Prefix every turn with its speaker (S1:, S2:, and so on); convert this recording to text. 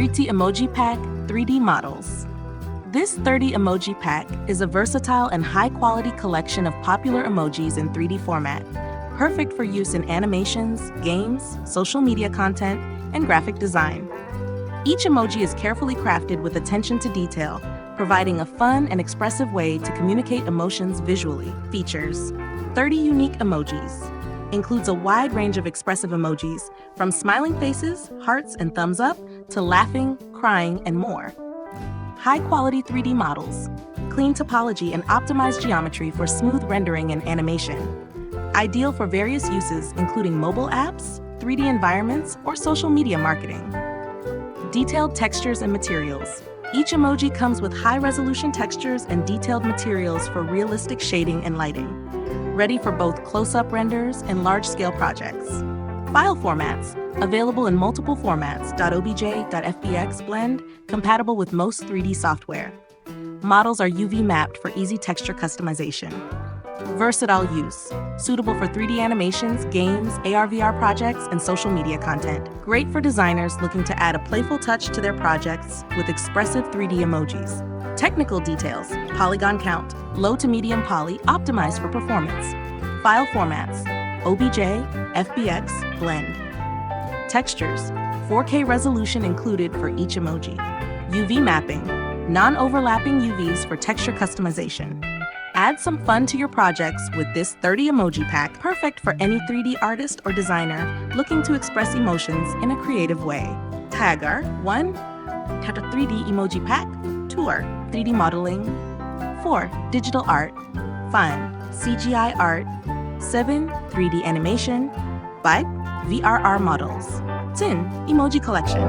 S1: 30 Emoji Pack 3D Models. This 30 emoji pack is a versatile and high-quality collection of popular emojis in 3D format, perfect for use in animations, games, social media content, and graphic design. Each emoji is carefully crafted with attention to detail, providing a fun and expressive way to communicate emotions visually. Features: 30 unique emojis. Includes a wide range of expressive emojis, from smiling faces, hearts, and thumbs up, to laughing, crying, and more. High-quality 3D models. Clean topology and optimized geometry for smooth rendering and animation. Ideal for various uses, including mobile apps, 3D environments, or social media marketing. Detailed textures and materials. Each emoji comes with high-resolution textures and detailed materials for realistic shading and lighting. Ready for both close-up renders and large-scale projects. File formats. Available in multiple formats, .obj, .fbx, blend, compatible with most 3D software. Models are UV mapped for easy texture customization. Versatile use. Suitable for 3D animations, games, AR/VR projects, and social media content. Great for designers looking to add a playful touch to their projects with expressive 3D emojis. Technical details: Polygon Count, low to medium poly, optimized for performance. File formats: OBJ, FBX, blend. Textures: 4K resolution included for each emoji. UV mapping, non-overlapping UVs for texture customization. Add some fun to your projects with this 30 emoji pack, perfect for any 3D artist or designer looking to express emotions in a creative way. Tagger 1. Tata 3D emoji pack. 2. 3D modeling. 4. Digital art. 5. CGI art. 7. 3D animation. 5. VRR models. 10. Emoji collection.